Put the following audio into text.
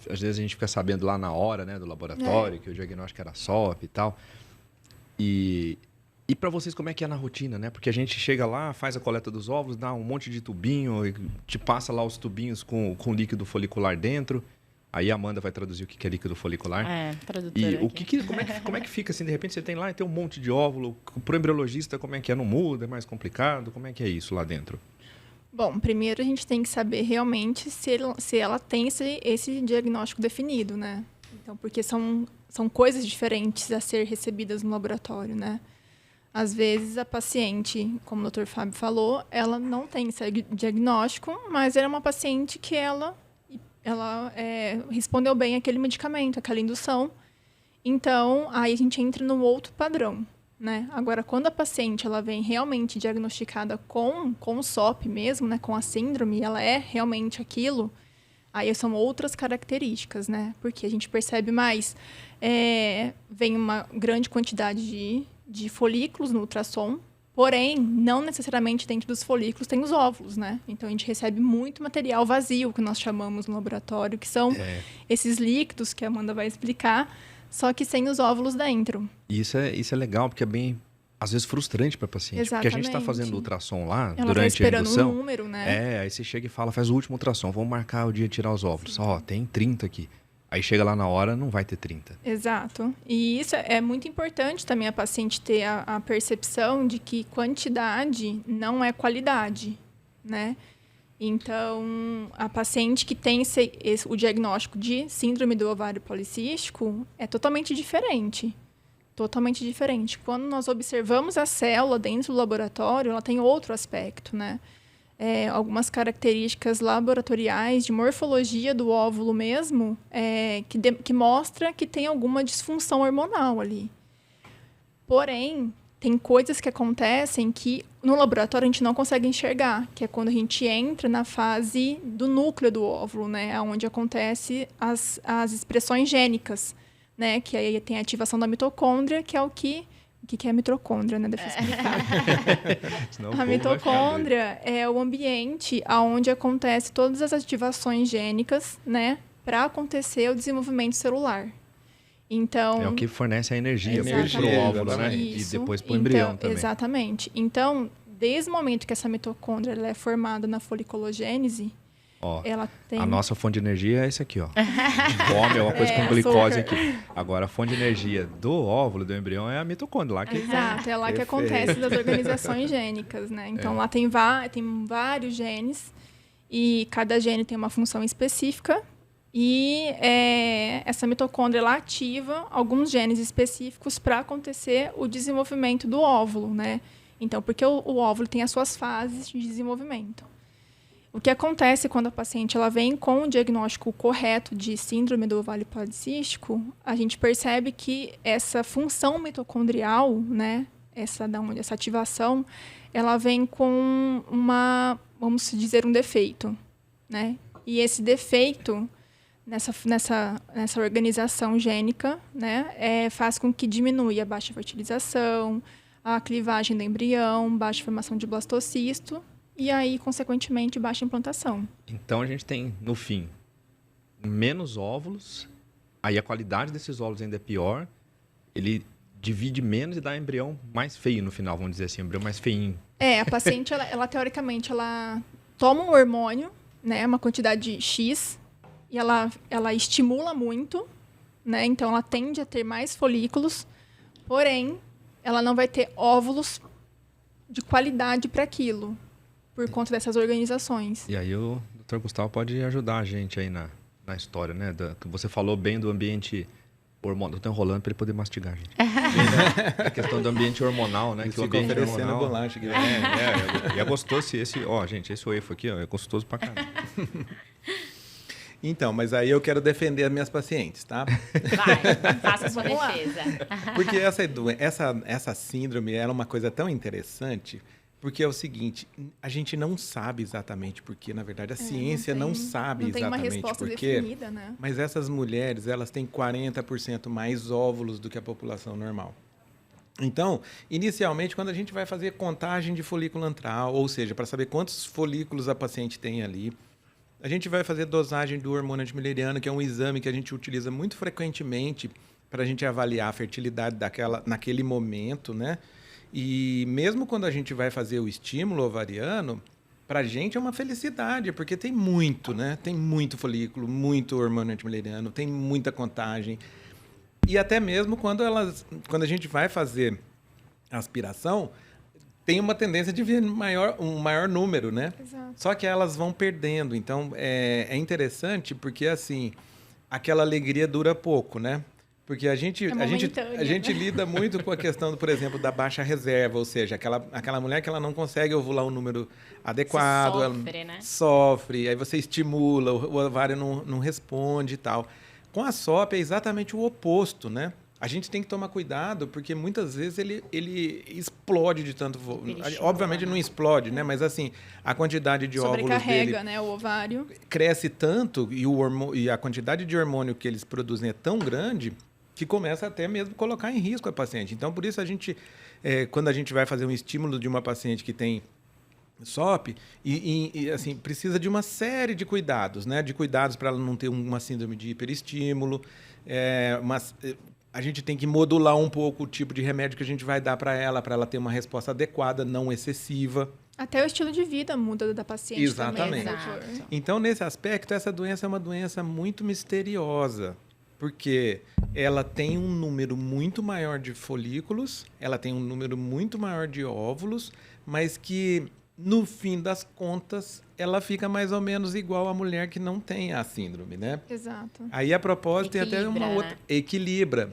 às vezes a gente fica sabendo lá na hora, né, do laboratório, que o diagnóstico era SOP e tal. E para vocês, como é que é na rotina, né? Porque a gente chega lá, faz a coleta dos óvulos, dá um monte de tubinho, e te passa lá os tubinhos com líquido folicular dentro. Aí a Amanda vai traduzir o que é líquido folicular. Tradutora. E como é que fica assim? De repente você tem lá e tem um monte de óvulo. Pro embriologista, como é que é? Não muda? É mais complicado? Como é que é isso lá dentro? Bom, primeiro a gente tem que saber realmente se ela tem esse diagnóstico definido, né? Então, porque são coisas diferentes a ser recebidas no laboratório, né? Às vezes, a paciente, como o Dr. Fábio falou, ela não tem esse diagnóstico, mas era uma paciente que ela respondeu bem àquele medicamento, àquela indução. Então, aí a gente entra no outro padrão, né? Agora, quando a paciente ela vem realmente diagnosticada com o SOP mesmo, né? Com a síndrome, ela é realmente aquilo, aí são outras características, né? Porque a gente percebe mais, vem uma grande quantidade de folículos no ultrassom, porém, não necessariamente dentro dos folículos tem os óvulos, né? Então, a gente recebe muito material vazio, que nós chamamos no laboratório, que são esses líquidos que a Amanda vai explicar, só que sem os óvulos dentro. E isso é legal, porque é bem, às vezes, frustrante para a paciente. Exatamente. Porque a gente está fazendo ultrassom lá, ela durante tá esperando a indução. um número, né? Aí você chega e fala, faz o último ultrassom, vamos marcar o dia de tirar os óvulos. Ó, tem 30 aqui. Aí chega lá na hora, não vai ter 30. Exato. E isso é muito importante também a paciente ter a percepção de que quantidade não é qualidade, né? Então, a paciente que tem o diagnóstico de síndrome do ovário policístico é totalmente diferente. Totalmente diferente. Quando nós observamos a célula dentro do laboratório, ela tem outro aspecto, né? Algumas características laboratoriais de morfologia do óvulo mesmo, que mostra que tem alguma disfunção hormonal ali. Porém, tem coisas que acontecem que no laboratório a gente não consegue enxergar, que é quando a gente entra na fase do núcleo do óvulo, né? Onde acontece as expressões gênicas, né? Que aí tem a ativação da mitocôndria, que é o que é a mitocôndria, né? Deixa eu explicar. A mitocôndria é o ambiente onde acontece todas as ativações gênicas, né? Para acontecer o desenvolvimento celular. Então, é o que fornece a energia para o óvulo, né? Isso. E depois para o embrião também. Exatamente. Então, desde o momento que essa mitocôndria ela é formada na foliculogênese, ela tem... A nossa fonte de energia é esse aqui, ó. Come é uma coisa com glicose aqui. Agora, a fonte de energia do óvulo, do embrião, é a mitocôndria. Lá que... Exato, é lá que acontece das organizações gênicas, né? Então, lá tem vários genes e cada gene tem uma função específica e essa mitocôndria ela ativa alguns genes específicos para acontecer o desenvolvimento do óvulo, né? Então, porque o óvulo tem as suas fases de desenvolvimento. O que acontece quando a paciente ela vem com o diagnóstico correto de síndrome do ovário policístico, a gente percebe que essa função mitocondrial, né, essa ativação, ela vem com vamos dizer, um defeito, né? E esse defeito nessa organização gênica, né, faz com que diminua a baixa fertilização, a clivagem do embrião, baixa formação de blastocisto, e aí, consequentemente, baixa implantação. Então, a gente tem, no fim, menos óvulos, aí a qualidade desses óvulos ainda é pior, ele divide menos e dá embrião mais feio no final, vamos dizer assim, embrião mais feinho. A paciente, ela teoricamente, ela toma um hormônio, né, uma quantidade X, e ela estimula muito, né, então ela tende a ter mais folículos, porém, ela não vai ter óvulos de qualidade para aquilo, por conta dessas organizações. E aí o Dr. Gustavo pode ajudar a gente aí na história, né? Você falou bem do ambiente hormonal. Estou enrolando para ele poder mastigar, gente. A questão do ambiente hormonal, né? Que o ambiente hormonal... bolacha aqui. E é gostoso esse... Gente, esse wafo aqui, é gostoso pra caramba. Então, mas aí eu quero defender as minhas pacientes, tá? Vai, faça a sua defesa. Porque essa síndrome é uma coisa tão interessante... Porque é o seguinte, a gente não sabe exatamente porque, na verdade, a ciência não sabe exatamente por quê. Não tem uma resposta definida, né? Mas essas mulheres, elas têm 40% mais óvulos do que a população normal. Então, inicialmente, quando a gente vai fazer contagem de folículo antral, ou seja, para saber quantos folículos a paciente tem ali, a gente vai fazer dosagem do hormônio antimileriano, que é um exame que a gente utiliza muito frequentemente para a gente avaliar a fertilidade naquele momento, né? E mesmo quando a gente vai fazer o estímulo ovariano, para a gente é uma felicidade, porque tem muito, né? Tem muito folículo, muito hormônio antimileriano, tem muita contagem. E até mesmo quando a gente vai fazer a aspiração, tem uma tendência de vir um maior número, né? Exato. Só que elas vão perdendo. Então, é interessante porque, assim, aquela alegria dura pouco, né? Porque a gente lida muito com a questão, por exemplo, da baixa reserva, ou seja, aquela mulher que ela não consegue ovular um número adequado. Sofre, ela né? sofre, aí você estimula, o ovário não responde e tal. Com a SOP é exatamente o oposto, né? A gente tem que tomar cuidado, porque muitas vezes ele explode de tanto... Obviamente não explode, né? Mas assim, a quantidade de óvulos dele... Sobrecarrega, né, o ovário. Cresce tanto e a quantidade de hormônio que eles produzem é tão grande que começa até mesmo a colocar em risco a paciente. Então, por isso, quando a gente vai fazer um estímulo de uma paciente que tem SOP, assim, precisa de uma série de cuidados, né? De cuidados para ela não ter uma síndrome de hiperestímulo, a gente tem que modular um pouco o tipo de remédio que a gente vai dar para ela ter uma resposta adequada, não excessiva. Até o estilo de vida muda da paciente. Exatamente. Também, né, doutor? Então, nesse aspecto, essa doença é uma doença muito misteriosa, porque ela tem um número muito maior de folículos, ela tem um número muito maior de óvulos, mas que, no fim das contas, ela fica mais ou menos igual à mulher que não tem a síndrome, né? Exato. Aí, a propósito, tem até uma outra... né? Equilibra.